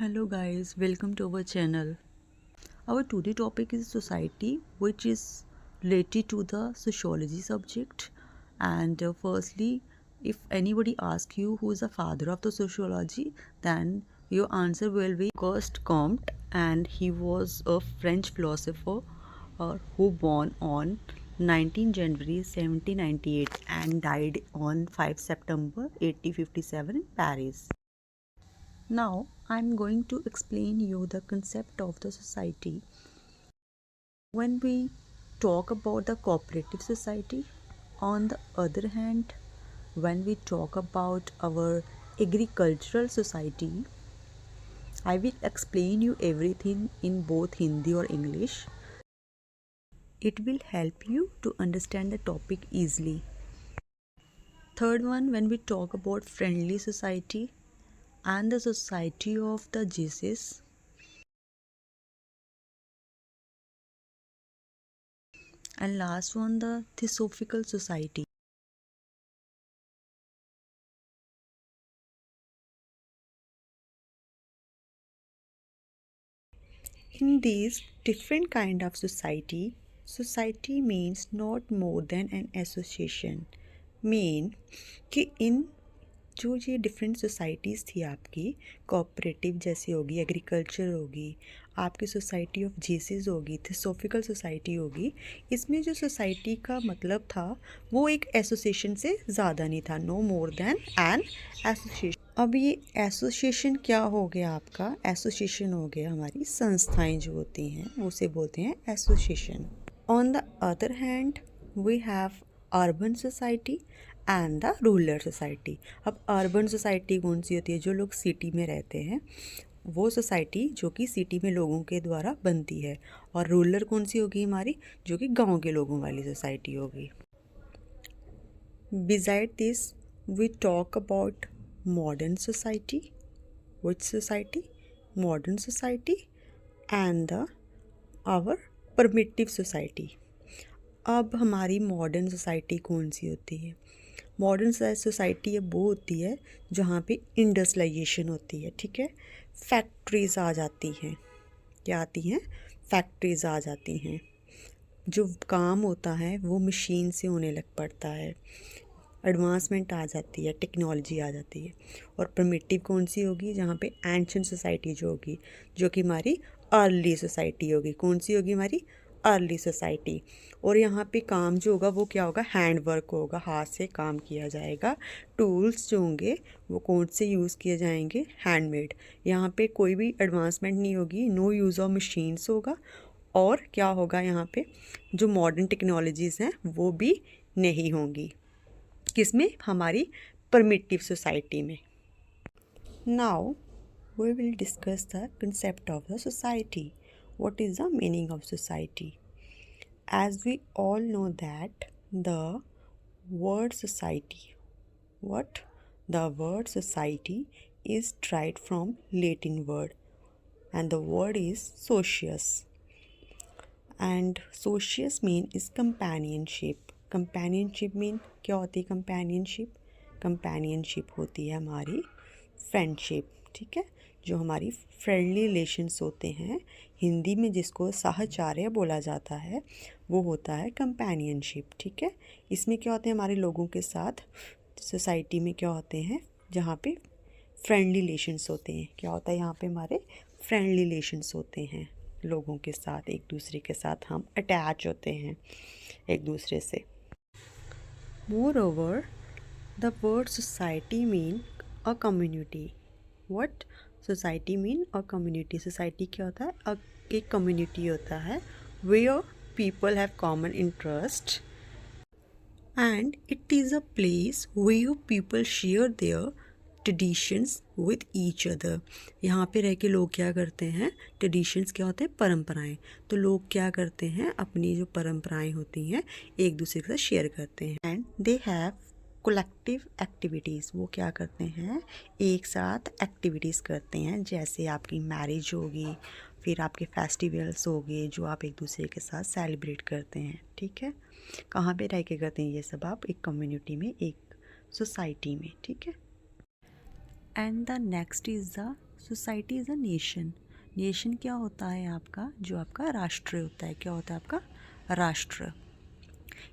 Hello guys, welcome to our channel. Our today topic is society, which is related to the sociology subject. And firstly, if anybody asks you who is the father of the sociology, then your answer will be Auguste Comte, and he was a French philosopher who born on 19 January 1798 and died on 5 September 1857 in Paris. Now I'm going to explain you the concept of the society. When we talk about the cooperative society, on the other hand, when we talk about our agricultural society, I will explain you everything in both Hindi or English. It will help you to understand the topic easily. Third one, when we talk about friendly society and the society of the Jesus. And last one, the Theosophical Society. In these different kind of society, society means not more than an association. Mean कि इन जो ये different societies थी आपकी, cooperative जैसी होगी, agriculture होगी, आपकी society of Jesus होगी, थियोसॉफिकल सोसाइटी होगी, इसमें जो सोसाइटी का मतलब था वो एक एसोसिएशन से ज़्यादा नहीं था, no more than an association. अब ये एसोसिएशन क्या हो गया आपका? एसोसिएशन हो गया हमारी संस्थाएं जो होती हैं, उसे बोलते हैं association. On the other hand we have urban society and the rural society. अब अर्बन सोसाइटी कौन सी होती है? जो लोग सिटी में रहते हैं, वो सोसाइटी जो कि सिटी में लोगों के द्वारा बनती है। और रूरल कौन सी होगी हमारी? जो कि गांव के लोगों वाली सोसाइटी होगी। Beside this we talk about modern society. Which society? Modern society and the our primitive society. अब हमारी मॉडर्न सोसाइटी कौन सी होती है? मॉडर्न सोसाइटी अब वो होती है जहाँ पे इंडस्ट्रियलाइजेशन होती है, ठीक है। फैक्ट्रीज आ जाती हैं। क्या आती हैं? फैक्ट्रीज आ जाती हैं। जो काम होता है वो मशीन से होने लग पड़ता है, एडवांसमेंट आ जाती है, टेक्नोलॉजी आ जाती है। और प्रिमिटिव कौन सी होगी? जहाँ पे एंशिएंट सोसाइटी जो होगी, जो कि हमारी अर्ली सोसाइटी होगी। कौन सी होगी? हमारी अर्ली सोसाइटी। और यहाँ पे काम जो होगा वो क्या होगा? हैंड वर्क होगा, हाथ से काम किया जाएगा। टूल्स जो होंगे वो कौन से यूज़ किए जाएंगे? हैंडमेड। यहाँ पे कोई भी एडवांसमेंट नहीं होगी, नो यूज़ ऑफ मशीन्स होगा। और क्या होगा यहाँ पे? जो मॉडर्न टेक्नोलॉजीज़ हैं वो भी नहीं होंगी। किसमें? हमारी परमिटिव सोसाइटी में। Now we will discuss the concept of the society. What is the meaning of society? As we all know that the word society, what? The word society is derived from Latin word, and the word is socius. And socius mean is companionship. Companionship mean क्या होती है? companionship companionship होती है हमारी friendship, ठीक है। जो हमारी फ्रेंडली रिलेशंस होते हैं, हिंदी में जिसको साहचर्य बोला जाता है, वो होता है कंपेनियनशिप, ठीक है। इसमें क्या होते हैं? हमारे लोगों के साथ सोसाइटी में क्या होते हैं? जहाँ पे फ्रेंडली रिलेशंस होते हैं। क्या होता है यहाँ पे? हमारे फ्रेंडली रिलेशंस होते हैं लोगों के साथ, एक दूसरे के साथ हम अटैच होते हैं एक दूसरे से। Moreover the word society mean a community. What? Society mean a community. Society क्या होता है? एक कम्युनिटी होता है where people have common interest and it is a place where people share their traditions with each other. यहाँ पे रह के लोग क्या करते हैं? ट्रेडिशंस क्या होते हैं? परंपराएं। तो लोग क्या करते हैं? अपनी जो परंपराएं होती हैं एक दूसरे के साथ शेयर करते हैं। And they have collective activities. वो क्या करते हैं? एक साथ एक्टिविटीज़ करते हैं। जैसे आपकी मैरिज होगी, फिर आपके फेस्टिवल्स हो गए जो आप एक दूसरे के साथ सेलिब्रेट करते हैं, ठीक है। कहाँ पे रह के करते हैं ये सब? आप एक कम्युनिटी में, एक सोसाइटी में, ठीक है। And the next is the society is a nation. Nation क्या होता है आपका, जो आपका राष्ट्र होता है, क्या होता है आपका राष्ट्र।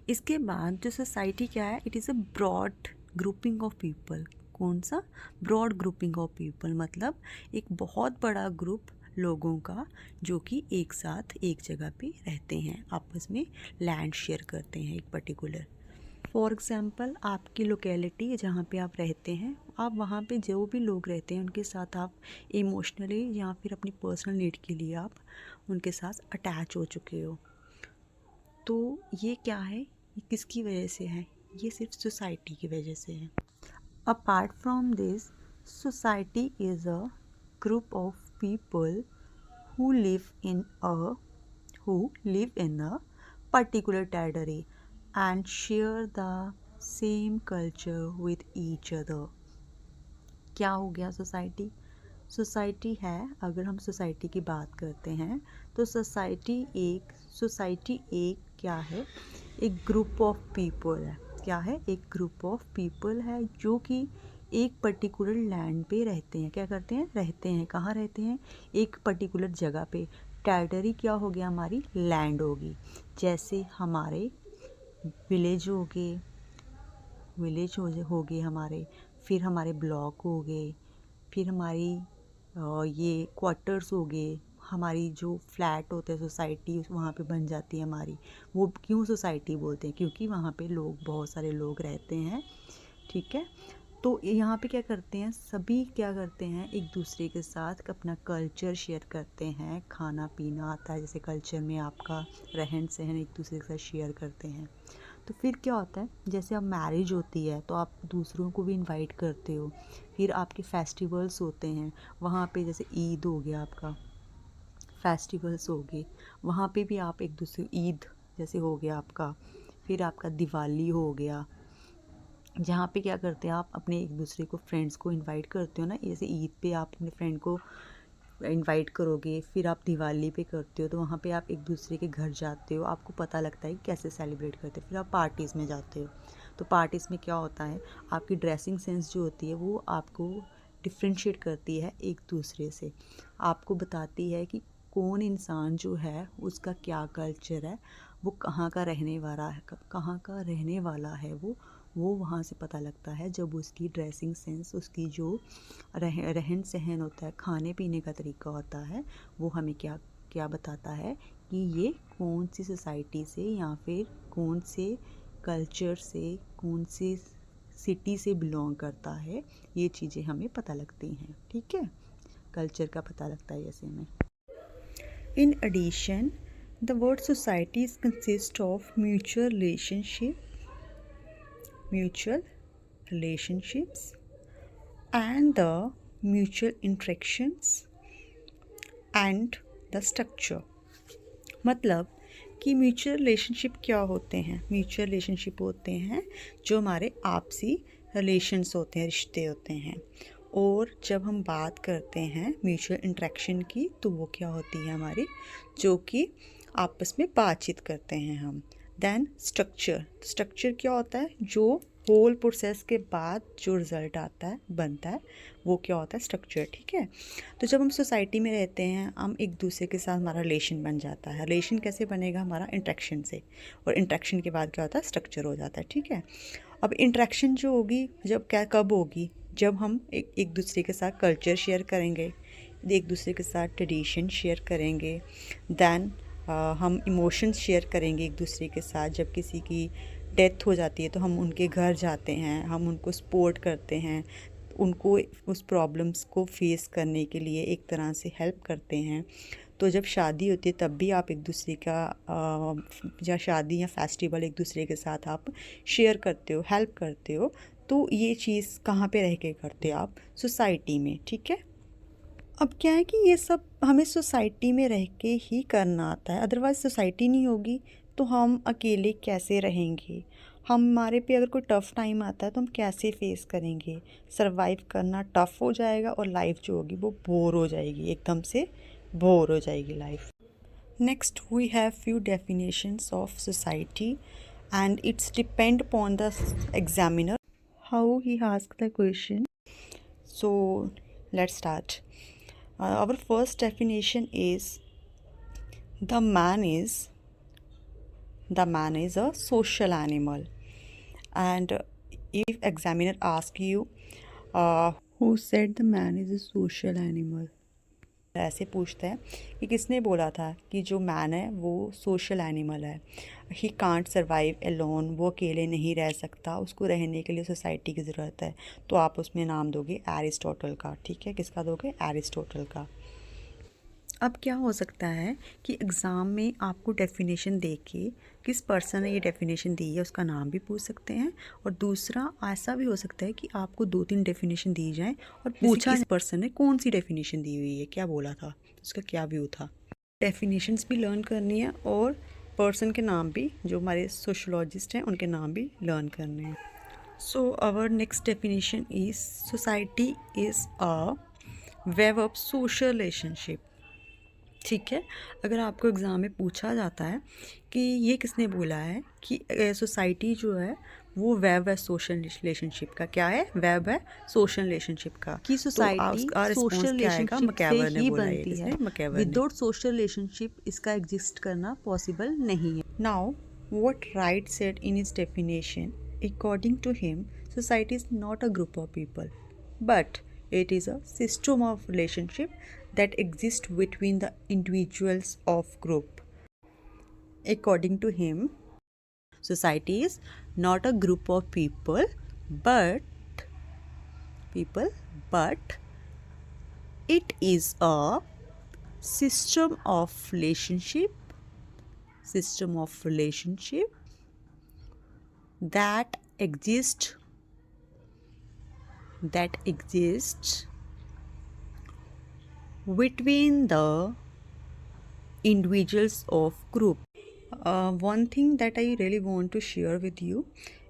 इसके बाद जो सोसाइटी क्या है, it is a broad grouping of people. कौन सा, ब्रॉड ग्रुपिंग ऑफ पीपल, मतलब एक बहुत बड़ा ग्रुप लोगों का जो कि एक साथ एक जगह पे रहते हैं, आपस में लैंड शेयर करते हैं एक पर्टिकुलर। फॉर एग्ज़ाम्पल आपकी लोकेलिटी जहाँ पे आप रहते हैं, आप वहाँ पे जो भी लोग रहते हैं उनके साथ आप इमोशनली या फिर अपनी पर्सनल नीड के लिए आप उनके साथ अटैच हो चुके हो। तो ये क्या है, ये किसकी वजह से है, ये सिर्फ सोसाइटी की वजह से है। Apart from this, society is a group of people who live in a particular territory and share the same culture with each other। क्या हो गया सोसाइटी, सोसाइटी है, अगर हम सोसाइटी की बात करते हैं तो सोसाइटी एक क्या है, एक ग्रुप ऑफ पीपल है। क्या है, एक ग्रुप ऑफ पीपल है जो कि एक पर्टिकुलर लैंड पे रहते हैं। क्या करते हैं, रहते हैं, कहाँ रहते हैं, एक पर्टिकुलर जगह पे। टेरिटरी क्या हो गया, हमारी लैंड होगी। जैसे हमारे विलेज हो गए, हो गए हमारे, फिर हमारे ब्लॉक हो गए, फिर हमारी ये क्वार्टर्स हो गए, हमारी जो फ्लैट होते हैं सोसाइटी वहाँ पे बन जाती है हमारी। वो क्यों सोसाइटी बोलते हैं, क्योंकि वहाँ पे लोग, बहुत सारे लोग रहते हैं, ठीक है। तो यहाँ पे क्या करते हैं, सभी क्या करते हैं, एक दूसरे के साथ अपना कल्चर शेयर करते हैं। खाना पीना आता है, जैसे कल्चर में आपका रहन सहन एक दूसरे के साथ शेयर करते हैं। तो फिर क्या होता है, जैसे अब मैरिज होती है तो आप दूसरों को भी इनवाइट करते हो। फिर आपके फेस्टिवल्स होते हैं, वहाँ पे जैसे ईद हो गया आपका, फेस्टिवल्स हो गए, वहाँ पे भी आप एक दूसरे, ईद जैसे हो गया आपका, फिर आपका दिवाली हो गया, जहाँ पे क्या करते हैं, आप अपने एक दूसरे को, फ्रेंड्स को इनवाइट करते हो ना। जैसे ईद पे आप अपने फ्रेंड को इनवाइट करोगे, फिर आप दिवाली पे करते हो, तो वहाँ पे आप एक दूसरे के घर जाते हो, आपको पता लगता है कि कैसे सेलिब्रेट करते हैं। फिर आप पार्टीज़ में जाते हो, तो पार्टीज़ में क्या होता है, आपकी ड्रेसिंग सेंस जो होती है वो आपको डिफ्रेंशिएट करती है एक दूसरे से, आपको बताती है कि कौन इंसान जो है उसका क्या कल्चर है, वो कहाँ का रहने वाला है, कहाँ का रहने वाला है वो वहाँ से पता लगता है। जब उसकी ड्रेसिंग सेंस, उसकी जो रहन सहन होता है, खाने पीने का तरीका होता है, वो हमें क्या क्या बताता है कि ये कौन सी सोसाइटी से या फिर कौन से कल्चर से, कौन सी सिटी से बिलोंग करता है। ये चीज़ें हमें पता लगती हैं, ठीक है, कल्चर का पता लगता है जैसे हमें। In addition, the word society consist of mutual relationships and the mutual interactions and the structure। मतलब कि म्यूचुअल रिलेशनशिप क्या होते हैं, म्यूचुअल रिलेशनशिप होते हैं जो हमारे आपसी रिलेशंस होते हैं, रिश्ते होते हैं। और जब हम बात करते हैं म्यूचुअल इंटरेक्शन की, तो वो क्या होती है हमारी, जो कि आपस में बातचीत करते हैं हम। देन स्ट्रक्चर क्या होता है, जो होल प्रोसेस के बाद जो रिज़ल्ट आता है, बनता है, वो क्या होता है, स्ट्रक्चर, ठीक है। तो जब हम सोसाइटी में रहते हैं, हम एक दूसरे के साथ हमारा रिलेशन बन जाता है। रिलेशन कैसे बनेगा, हमारा इंटरेक्शन से, और इंटरेक्शन के बाद क्या होता है, स्ट्रक्चर हो जाता है, ठीक है। अब इंटरेक्शन जो होगी, जब क्या, कब होगी, जब हम एक दूसरे के साथ कल्चर शेयर करेंगे, एक दूसरे के साथ ट्रेडिशन शेयर करेंगे। देन हम इमोशंस शेयर करेंगे एक दूसरे के साथ। जब किसी की डेथ हो जाती है तो हम उनके घर जाते हैं, हम उनको सपोर्ट करते हैं, उनको उस प्रॉब्लम्स को फेस करने के लिए एक तरह से हेल्प करते हैं। तो जब शादी होती है तब भी आप एक दूसरे का या शादी या फेस्टिवल एक दूसरे के साथ आप शेयर करते हो, हेल्प करते हो। तो ये चीज़ कहाँ पे रह के करते हो आप, सोसाइटी में, ठीक है। अब क्या है कि ये सब हमें सोसाइटी में रह के ही करना आता है, अदरवाइज़ सोसाइटी नहीं होगी तो हम अकेले कैसे रहेंगे, हमारे पे अगर कोई टफ़ टाइम आता है तो हम कैसे फेस करेंगे। सरवाइव करना टफ़ हो जाएगा और लाइफ जो होगी वो बोर हो जाएगी, एकदम से बोर हो जाएगी life. Next we have few definitions of society and its depend upon the examiner how he ask the question. So let's start. Our first definition is the man is a social animal. And if examiner ask you, who said the man is a social animal, ऐसे पूछता है कि किसने बोला था कि जो man है वो सोशल एनिमल है, ही कांट सर्वाइव एलोन, वो अकेले नहीं रह सकता, उसको रहने के लिए सोसाइटी की ज़रूरत है, तो आप उसमें नाम दोगे एरिस्टोटल का। ठीक है, किसका दोगे? एरिस्टोटल का। अब क्या हो सकता है कि एग्ज़ाम में आपको डेफिनेशन दे के किस पर्सन ने ये डेफिनेशन दी है उसका नाम भी पूछ सकते हैं, और दूसरा ऐसा भी हो सकता है कि आपको 2-3 डेफिनेशन दी जाए और पूछा इस पर्सन ने कौन सी डेफिनेशन दी हुई है, क्या बोला था, उसका क्या व्यू था। डेफिनेशंस भी लर्न करनी है और पर्सन के नाम भी, जो हमारे सोशोलॉजिस्ट हैं उनके नाम भी लर्न करने हैं। So our next definition is society is a web of social relationship. ठीक है, अगर आपको एग्ज़ाम में पूछा जाता है कि ये किसने बोला है कि सोसाइटी जो है वो वेब है सोशल रिलेशनशिप का, क्या है? वेब है सोशल रिलेशनशिप का, कि सोसाइटी सोशल रिलेशनशिप से ही बनती है, विदाउट सोशल रिलेशनशिप इसका एग्जिस्ट करना पॉसिबल नहीं है। Now what right said in his definition, according to him society is not a group of people but it is a system of relationship that exists between the individuals of group. According to him, society is not a group of but it is a system of relationship that exists between the individuals of group. One thing that I really want to share with you,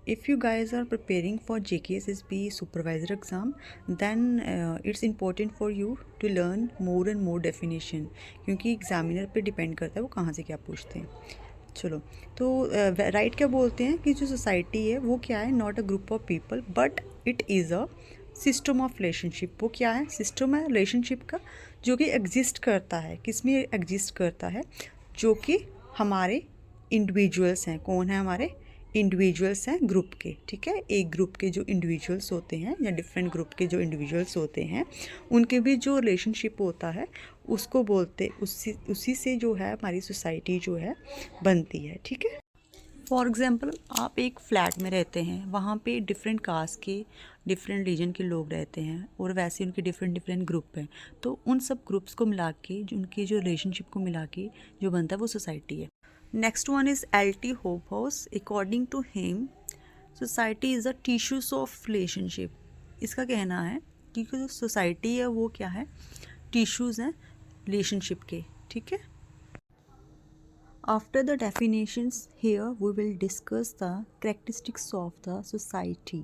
if you guys are preparing for JKSSB supervisor exam, then it's important for you to learn more and more definition, क्योंकि examiner पे depend करता है वो कहाँ से क्या पूछते हैं। चलो, तो राइट क्या बोलते हैं कि जो सोसाइटी है वो क्या है? Not a group of people but it is a system of relationship. वो क्या है? सिस्टम है रिलेशनशिप का, जो कि एग्जिस्ट करता है। किस में एग्जिस्ट करता है? जो कि हमारे इंडिविजुअल्स हैं। कौन है? हमारे इंडिविजुअल्स हैं ग्रुप के। ठीक है, एक ग्रुप के जो इंडिविजुअल्स होते हैं या डिफरेंट ग्रुप के जो इंडिविजुअल्स होते हैं उनके भी जो रिलेशनशिप होता है उसको बोलते, उसी से जो है हमारी सोसाइटी जो है बनती है। ठीक है, फॉर एग्ज़ाम्पल आप एक फ्लैट में रहते हैं, वहाँ पे डिफरेंट कास्ट के डिफरेंट रीजन के लोग रहते हैं और वैसे उनके डिफरेंट ग्रुप हैं, तो उन सब ग्रुप्स को मिला के जो उनके जो रिलेशनशिप को मिला के जो बनता है वो सोसाइटी है। Next one is L.T. Hobhouse. According to him society is a tissues of relationship. इसका कहना है कि जो सोसाइटी है वो क्या है? टिश्यूज़ हैं रिलेशनशिप के। ठीक है, after the definitions here we will discuss the characteristics of the society.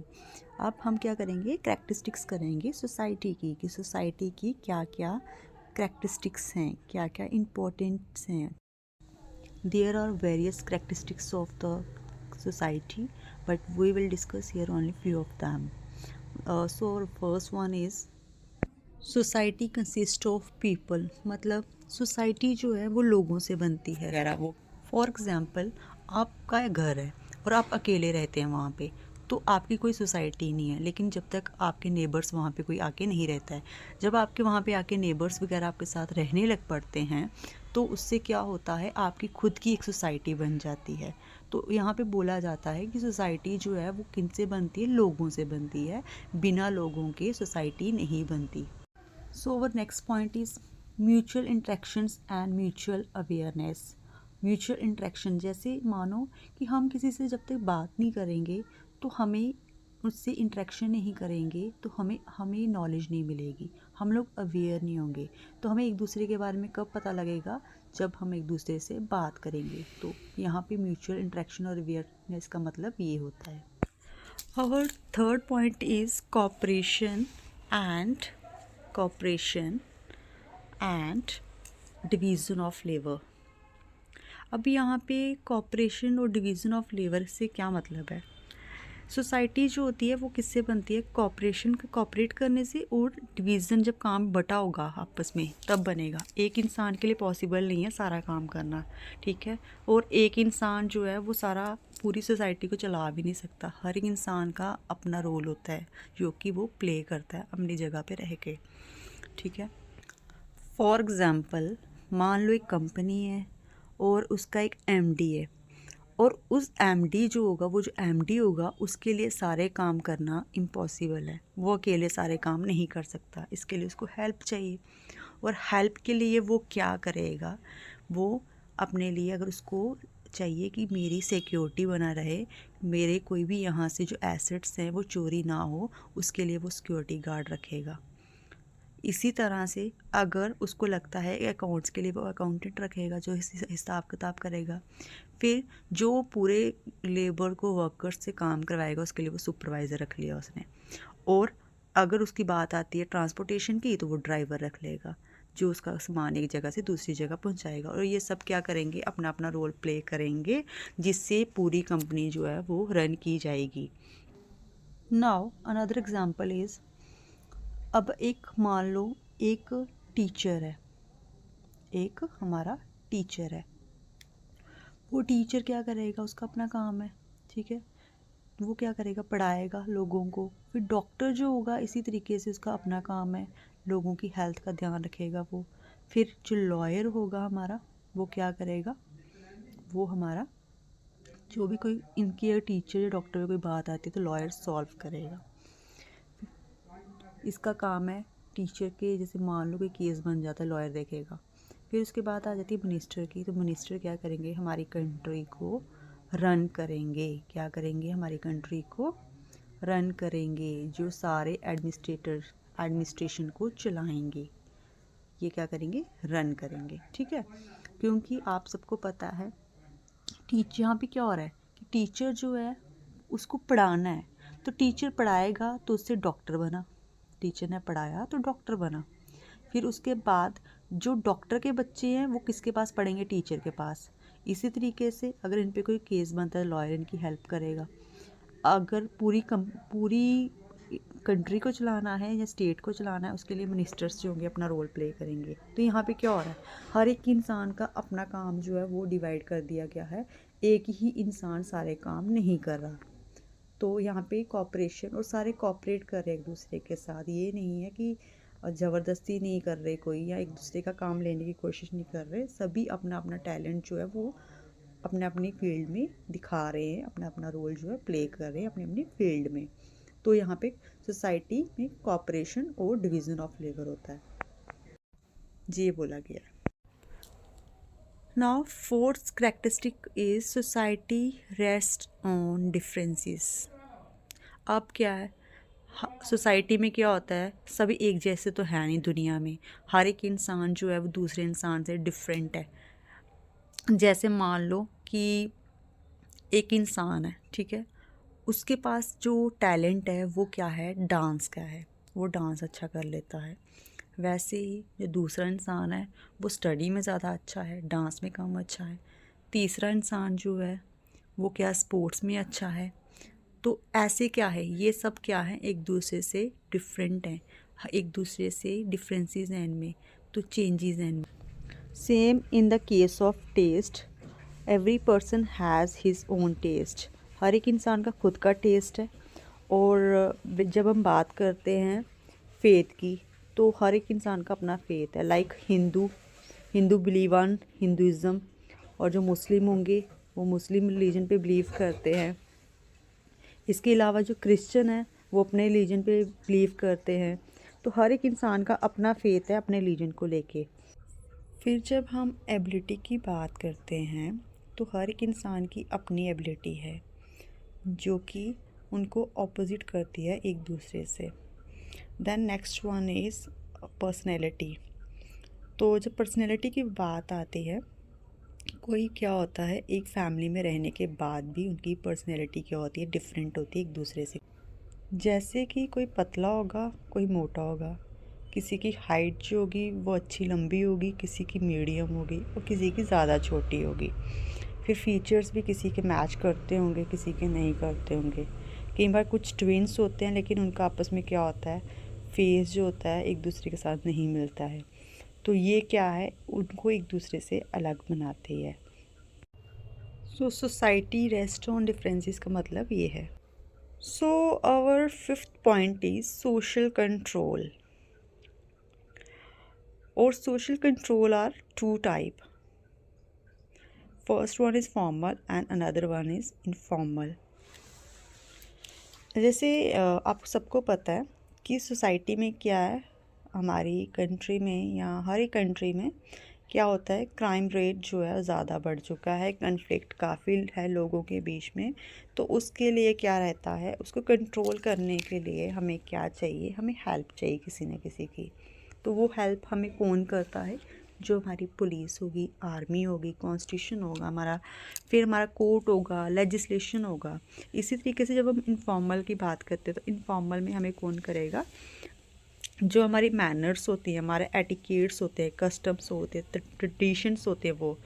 अब हम क्या करेंगे? characteristics करेंगे सोसाइटी की, कि सोसाइटी की क्या क्या characteristics हैं, क्या क्या importance हैं। There are various characteristics of the society but we will discuss here only few of them. So our first one is society consist of people, मतलब सोसाइटी जो है वो लोगों से बनती है वगैरह। वो फॉर एग्ज़ाम्पल आपका घर है और आप अकेले रहते हैं वहाँ पे, तो आपकी कोई सोसाइटी नहीं है। लेकिन जब तक आपके नेबर्स वहाँ पे कोई आके नहीं रहता है, जब आपके वहाँ पे आके नेबर्स वगैरह आपके साथ रहने लग पड़ते हैं तो उससे क्या होता है? आपकी खुद की एक सोसाइटी बन जाती है। तो यहाँ पे बोला जाता है कि सोसाइटी जो है वो किन से बनती है? लोगों से बनती है, बिना लोगों के सोसाइटी नहीं बनती। So our next point is mutual interactions and mutual awareness. Mutual interaction, जैसे मानो कि हम किसी से जब तक बात नहीं करेंगे तो हमें उससे इंटरेक्शन नहीं करेंगे तो हमें नॉलेज नहीं मिलेगी, हम लोग अवेयर नहीं होंगे। तो हमें एक दूसरे के बारे में कब पता लगेगा? जब हम एक दूसरे से बात करेंगे। तो यहाँ पे म्यूचुअल इंटरेक्शन और अवेयरनेस का मतलब ये होता है। Our third point is cooperation and division of labour. अब यहाँ पे कॉपरेशन और डिवीज़न ऑफ लेबर से क्या मतलब है? सोसाइटी जो होती है वो किससे बनती है? कॉपरेट करने से, और डिवीज़न जब काम बटा होगा आपस में तब बनेगा। एक इंसान के लिए पॉसिबल नहीं है सारा काम करना, ठीक है। और एक इंसान जो है वो सारा पूरी सोसाइटी को चला भी नहीं सकता। हर एक इंसान का अपना रोल होता है जो कि वो प्ले करता है अपनी जगह पे रह के, ठीक है। फॉर एग्ज़ाम्पल, मान लो एक कंपनी है और उसका एक एमडी है, और उस एमडी जो होगा, वो जो एमडी होगा उसके लिए सारे काम करना इम्पॉसिबल है। वो अकेले सारे काम नहीं कर सकता, इसके लिए उसको हेल्प चाहिए। और हेल्प के लिए वो क्या करेगा? वो अपने लिए, अगर उसको चाहिए कि मेरी सिक्योरिटी बना रहे, मेरे कोई भी यहाँ से जो एसेट्स हैं वो चोरी ना हो, उसके लिए वो सिक्योरिटी गार्ड रखेगा। इसी तरह से अगर उसको लगता है अकाउंट्स के लिए वो अकाउंटेंट रखेगा जो हिसाब किताब करेगा। फिर जो पूरे लेबर को, वर्कर्स से काम करवाएगा, उसके लिए वो सुपरवाइज़र रख लिया उसने। और अगर उसकी बात आती है ट्रांसपोर्टेशन की, तो वो ड्राइवर रख लेगा जो उसका सामान एक जगह से दूसरी जगह पहुंचाएगा। और ये सब क्या करेंगे? अपना अपना रोल प्ले करेंगे, जिससे पूरी कंपनी जो है वो रन की जाएगी। नाउ अनदर एग्जांपल इज़, अब एक मान लो एक टीचर है, एक हमारा टीचर है। वो टीचर क्या करेगा? उसका अपना काम है, ठीक है। वो क्या करेगा? पढ़ाएगा लोगों को। फिर डॉक्टर जो होगा इसी तरीके से उसका अपना काम है, लोगों की हेल्थ का ध्यान रखेगा वो। फिर जो लॉयर होगा हमारा, वो क्या करेगा? वो हमारा जो भी कोई इनकी अगर टीचर या डॉक्टर में कोई बात आती है तो लॉयर सॉल्व करेगा। इसका काम है टीचर के, जैसे मान लो कोई केस बन जाता है, लॉयर देखेगा। फिर उसके बाद आ जाती है मिनिस्टर की, तो मिनिस्टर क्या करेंगे? हमारी कंट्री को रन करेंगे। क्या करेंगे? हमारी कंट्री को रन करेंगे, जो सारे एडमिनिस्ट्रेशन को चलाएंगे। ये क्या करेंगे? रन करेंगे, ठीक है। क्योंकि आप सबको पता है टीचर, यहाँ पे क्या हो रहा है कि टीचर जो है उसको पढ़ाना है, तो टीचर पढ़ाएगा तो उससे डॉक्टर बना, टीचर ने पढ़ाया तो डॉक्टर बना। फिर उसके बाद जो डॉक्टर के बच्चे हैं वो किसके पास पढ़ेंगे? टीचर के पास। इसी तरीके से अगर इन पे कोई केस बनता है, लॉयर इनकी हेल्प करेगा। अगर पूरी कंट्री को चलाना है या स्टेट को चलाना है, उसके लिए मिनिस्टर्स जो होंगे अपना रोल प्ले करेंगे। तो यहाँ पे क्या हो रहा है? हर एक इंसान का अपना काम जो है वो डिवाइड कर दिया गया है, एक ही इंसान सारे काम नहीं कर रहा। तो यहाँ पे कॉपरेशन, और सारे कॉपरेट कर रहे हैं एक दूसरे के साथ। ये नहीं है कि ज़बरदस्ती नहीं कर रहे कोई, या एक दूसरे का काम लेने की कोशिश नहीं कर रहे। सभी अपना अपना टैलेंट जो है वो अपने अपनी फील्ड में दिखा रहे हैं, अपना अपना रोल जो है प्ले कर रहे हैं अपनी अपनी फील्ड में। तो यहाँ पे सोसाइटी में कॉपरेशन और डिवीज़न ऑफ लेबर होता है, जी ये बोला गया। Now fourth characteristic is society rest on differences. अब क्या है, सोसाइटी में क्या होता है? सभी एक जैसे तो है नहीं दुनिया में, हर एक इंसान जो है वो दूसरे इंसान से डिफरेंट है। जैसे मान लो कि एक इंसान है, ठीक है, उसके पास जो टैलेंट है वो क्या है? डांस का है, वो डांस अच्छा कर लेता है। वैसे ही जो दूसरा इंसान है वो स्टडी में ज़्यादा अच्छा है, डांस में कम अच्छा है। तीसरा इंसान जो है वो क्या? स्पोर्ट्स में अच्छा है। तो ऐसे क्या है? ये सब क्या है? एक दूसरे से डिफरेंट हैं, एक दूसरे से डिफरेंसेस हैं इनमें, तो चेंजेस हैं इनमें। Same in the case of taste, every person has his own taste. हर एक इंसान का खुद का टेस्ट है। और जब हम बात करते हैं फेथ की, तो हर एक इंसान का अपना फेथ है। Like Hindu believe on Hinduism, और जो मुस्लिम होंगे वो मुस्लिम रिलीजन पे बिलीव करते हैं। इसके अलावा जो क्रिश्चियन है वो अपने रिलीजन पे बिलीव करते हैं। तो हर एक इंसान का अपना फेथ है अपने रिलीजन को लेके। फिर जब हम एबिलिटी की बात करते हैं तो हर एक इंसान की अपनी एबिलिटी है जो कि उनको ऑपोजिट करती है एक दूसरे से। Then next one is personality. तो जब पर्सनैलिटी की बात आती है, कोई क्या होता है, एक फैमिली में रहने के बाद भी उनकी पर्सनैलिटी क्या होती है? डिफरेंट होती है एक दूसरे से। जैसे कि कोई पतला होगा, कोई मोटा होगा, किसी की हाइट जो होगी वो अच्छी लंबी होगी, किसी की मीडियम होगी और किसी की ज़्यादा छोटी होगी। फिर फीचर्स भी किसी के मैच करते होंगे, किसी के नहीं करते होंगे। कई बार कुछ ट्विन्स होते हैं लेकिन उनका आपस में क्या होता है, फेस जो होता है एक दूसरे के साथ नहीं मिलता है, तो ये क्या है, उनको एक दूसरे से अलग बनाती है। So society rest on differences का मतलब ये है। So our fifth point is social control. और social control are two type. First one is formal and another one is informal. जैसे आप सबको पता है कि सोसाइटी में क्या है, हमारी कंट्री में या हर एक कंट्री में क्या होता है, क्राइम रेट जो है ज़्यादा बढ़ चुका है, कन्फ्लिक्ट काफ़ी है लोगों के बीच में। तो उसके लिए क्या रहता है, उसको कंट्रोल करने के लिए हमें क्या चाहिए, हमें हेल्प चाहिए किसी न किसी की। तो वो हेल्प हमें कौन करता है, जो हमारी पुलिस होगी, आर्मी होगी, कॉन्स्टिट्यूशन होगा हमारा, फिर हमारा कोर्ट होगा, लेजिस्लेशन होगा। इसी तरीके से जब हम इनफॉर्मल की बात करते हैं तो इनफॉर्मल में हमें कौन करेगा, जो हमारी मैनर्स होती हैं, हमारे एटिकेट्स होते हैं, कस्टम्स होते हैं, ट्रेडिशंस होते हैं, वो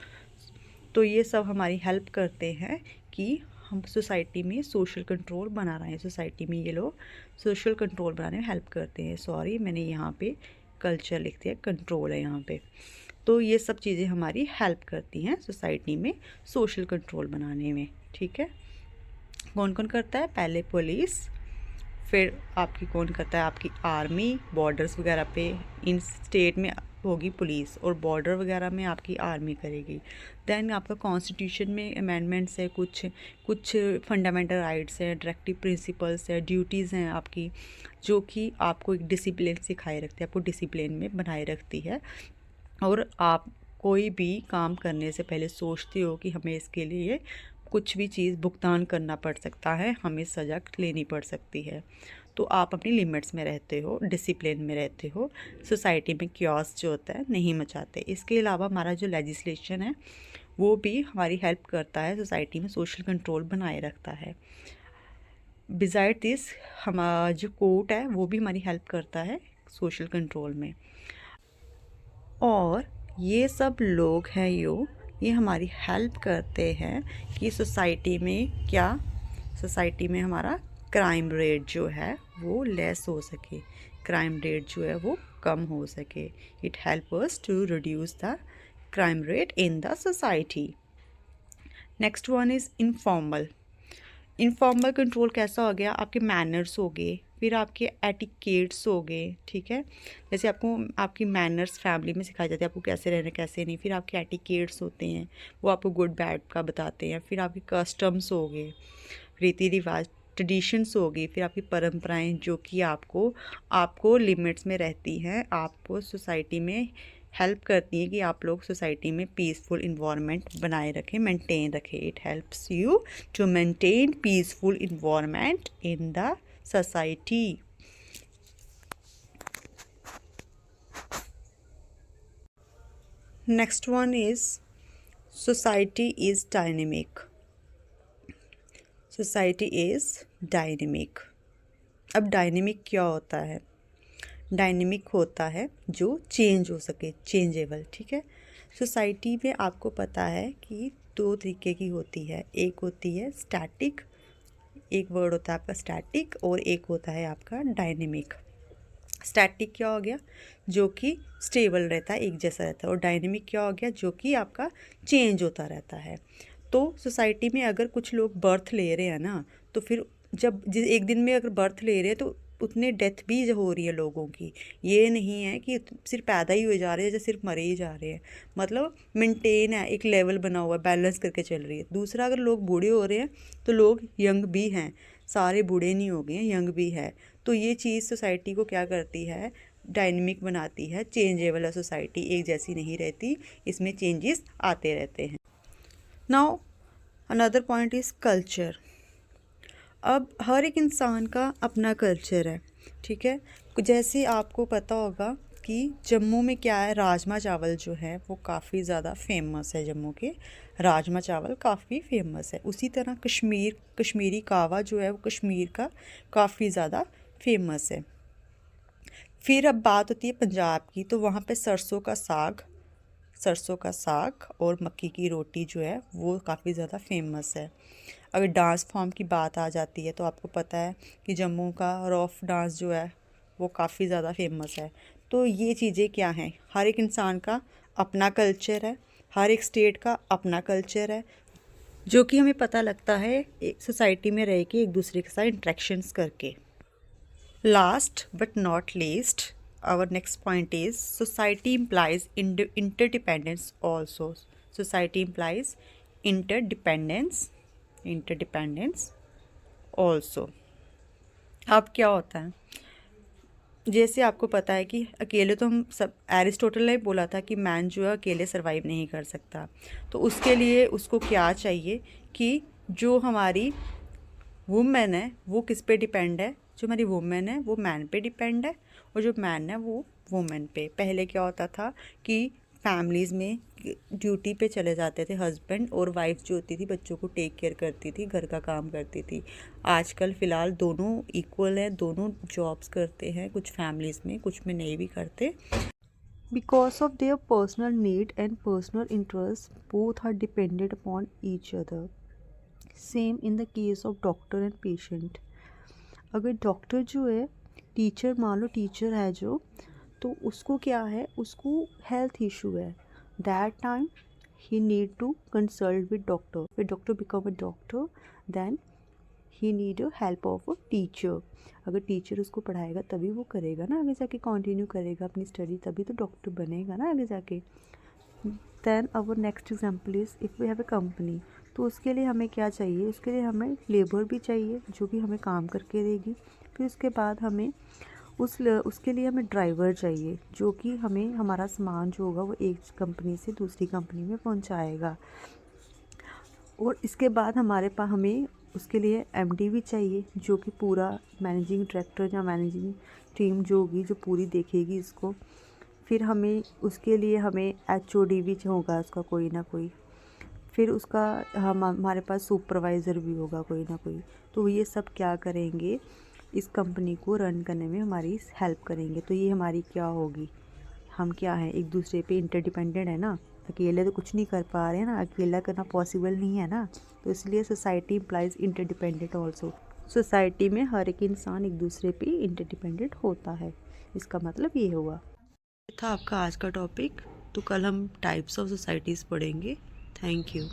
तो ये सब हमारी हेल्प करते हैं कि हम सोसाइटी में सोशल कंट्रोल बना रहे हैं। सोसाइटी में ये लोग सोशल कंट्रोल बनाने में हेल्प करते हैं। सॉरी, मैंने यहाँ पे कल्चर लिख दिया, कंट्रोल है यहाँ पे। तो ये सब चीज़ें हमारी हेल्प करती हैं सोसाइटी में सोशल कंट्रोल बनाने में। ठीक है, कौन कौन करता है, पहले पुलिस, फिर आपकी कौन करता है, आपकी आर्मी, बॉर्डर्स वगैरह पे इन स्टेट में होगी पुलिस और बॉर्डर वगैरह में आपकी आर्मी करेगी। देन आपका कॉन्स्टिट्यूशन में अमेंडमेंट्स है, कुछ फंडामेंटल राइट्स हैं, डायरेक्टिव प्रिंसिपल्स है, ड्यूटीज़ हैं आपकी, जो कि आपको एक डिसिप्लिन सिखाए रखती है, आपको डिसिप्लिन में बनाए रखती है। और आप कोई भी काम करने से पहले सोचते हो कि हमें इसके लिए कुछ भी चीज़ भुगतान करना पड़ सकता है, हमें सज़ा लेनी पड़ सकती है। तो आप अपनी लिमिट्स में रहते हो, डिसिप्लिन में रहते हो, सोसाइटी में क्योस जो होता है नहीं मचाते। इसके अलावा हमारा जो लेजिस्लेशन है वो भी हमारी हेल्प करता है, सोसाइटी में सोशल कंट्रोल बनाए रखता है। बिसाइड दिस हमारा जो कोर्ट है वो भी हमारी हेल्प करता है सोशल कंट्रोल में। और ये सब लोग हैं ये हमारी हेल्प करते हैं कि सोसाइटी में क्या, सोसाइटी में हमारा क्राइम रेट जो है वो लेस हो सके, क्राइम रेट जो है वो कम हो सके। It help us to reduce the crime rate in the society. Next one is informal. Informal control कैसा हो गया, आपके मैनर्स हो गए, फिर आपके एटिकेट्स हो गए। ठीक है, जैसे आपको आपकी मैनर्स फैमिली में सिखाई जाती है, आपको कैसे रहना कैसे नहीं। फिर आपके एटिकेट्स होते हैं, वो आपको गुड बैड का बताते हैं। फिर आपके कस्टम्स हो गए, रीति रिवाज, ट्रेडिशंस हो गई। फिर आपकी परंपराएं जो कि आपको लिमिट्स में रहती हैं, आपको सोसाइटी में हेल्प करती है कि आप लोग सोसाइटी में पीसफुल इन्वायरमेंट बनाए रखें, मेंटेन रखें। It helps you to maintain peaceful environment in the society. Next one is society is dynamic. Society is dynamic. अब डायनेमिक क्या होता है, डायनेमिक होता है जो चेंज हो सके, चेंजेबल। ठीक है, सोसाइटी में आपको पता है कि दो तरीके की होती है, एक होती है स्टैटिक, एक वर्ड होता है आपका स्टैटिक, और एक होता है आपका डायनेमिक। स्टैटिक क्या हो गया, जो कि स्टेबल रहता है, एक जैसा रहता है। और डायनेमिक क्या हो गया, जो कि आपका चेंज होता रहता है। तो सोसाइटी में अगर कुछ लोग बर्थ ले रहे हैं ना, तो फिर जब जिस एक दिन में अगर बर्थ ले रहे हैं तो उतने डेथ भी हो रही है लोगों की। ये नहीं है कि सिर्फ पैदा ही हुए जा रहे हैं या सिर्फ मरे ही जा रहे हैं, मतलब मेंटेन है, एक लेवल बना हुआ है, बैलेंस करके चल रही है। दूसरा, अगर लोग बूढ़े हो रहे हैं तो लोग यंग भी हैं, सारे बूढ़े नहीं हो गए हैं, यंग भी है। तो ये चीज़ सोसाइटी को क्या करती है, डायनेमिक बनाती है, चेंजेबल है सोसाइटी, एक जैसी नहीं रहती, इसमें चेंजेस आते रहते हैं। Now another point is culture. अब हर एक इंसान का अपना कल्चर है। ठीक है, जैसे आपको पता होगा कि जम्मू में क्या है, राजमा चावल जो है वो काफ़ी ज़्यादा फेमस है, जम्मू के राजमा चावल काफ़ी फेमस है। उसी तरह कश्मीरी कावा जो है वो कश्मीर का काफ़ी ज़्यादा फेमस है। फिर अब बात होती है पंजाब की, तो वहाँ पे सरसों का साग सरसों का साग और मक्की की रोटी जो है वो काफ़ी ज़्यादा फेमस है। अगर डांस फॉर्म की बात आ जाती है तो आपको पता है कि जम्मू का रॉफ डांस जो है वो काफ़ी ज़्यादा फेमस है। तो ये चीज़ें क्या हैं, हर एक इंसान का अपना कल्चर है, हर एक स्टेट का अपना कल्चर है, जो कि हमें पता लगता है एक सोसाइटी में रह के एक दूसरे के साथ इंट्रैक्शंस करके। Last but not least, our next point is society implies interdependence also. Society implies interdependence also. अब क्या होता है, जैसे आपको पता है कि अकेले तो हम सब, एरिस्टोटल ने बोला था कि मैन जो है अकेले सरवाइव नहीं कर सकता। तो उसके लिए उसको क्या चाहिए कि जो हमारी वुमेन है वो किस पे डिपेंड है, जो हमारी वुमेन है वो मैन पे डिपेंड है, और जो मैन है वो वुमेन पे। पहले क्या होता था कि फैमिलीज़ में ड्यूटी पे चले जाते थे हस्बैंड, और वाइफ जो होती थी बच्चों को टेक केयर करती थी, घर का काम करती थी। आजकल फ़िलहाल दोनों इक्वल हैं, दोनों जॉब्स करते हैं, कुछ फैमिलीज़ में, कुछ में नहीं भी करते। Because of their personal need and personal interests, both are dependent upon each other. Same in the case of doctor and patient. अगर डॉक्टर जो है, टीचर मान लो टीचर है जो, तो उसको क्या है, उसको हेल्थ इशू है, that time he need to consult with doctor. फिर doctor become a doctor, then he need a help of a teacher. अगर टीचर उसको पढ़ाएगा तभी वो करेगा ना, आगे जाके कंटिन्यू करेगा अपनी स्टडी, तभी तो डॉक्टर बनेगा ना आगे जाके। Then our next example is if we have a company, तो उसके लिए हमें क्या चाहिए, उसके लिए हमें लेबर भी चाहिए जो कि हमें काम करके देगी। फिर उसके बाद हमें उसके लिए हमें ड्राइवर चाहिए जो कि हमें हमारा सामान जो होगा वो एक कंपनी से दूसरी कंपनी में पहुंचाएगा। और इसके बाद हमारे पास हमें उसके लिए एमडी भी चाहिए जो कि पूरा मैनेजिंग डायरेक्टर या मैनेजिंग टीम जो होगी जो पूरी देखेगी इसको। फिर हमें उसके लिए हमें एचओडी भी होगा उसका कोई ना कोई। फिर उसका हमारे पास सुपरवाइज़र भी होगा कोई ना कोई। तो ये सब क्या करेंगे, इस कंपनी को रन करने में हमारी हेल्प करेंगे। तो ये हमारी क्या होगी, हम क्या हैं, एक दूसरे पे इंटरडिपेंडेंट है ना, अकेले तो कुछ नहीं कर पा रहे हैं ना, अकेला करना पॉसिबल नहीं है ना। तो इसलिए society implies interdependent also. Society में हर एक इंसान एक दूसरे पे इंटरडिपेंडेंट होता है, इसका मतलब ये हुआ। था आपका आज का टॉपिक। तो कल हम टाइप्स ऑफ सोसाइटीज़ पढ़ेंगे। Thank you.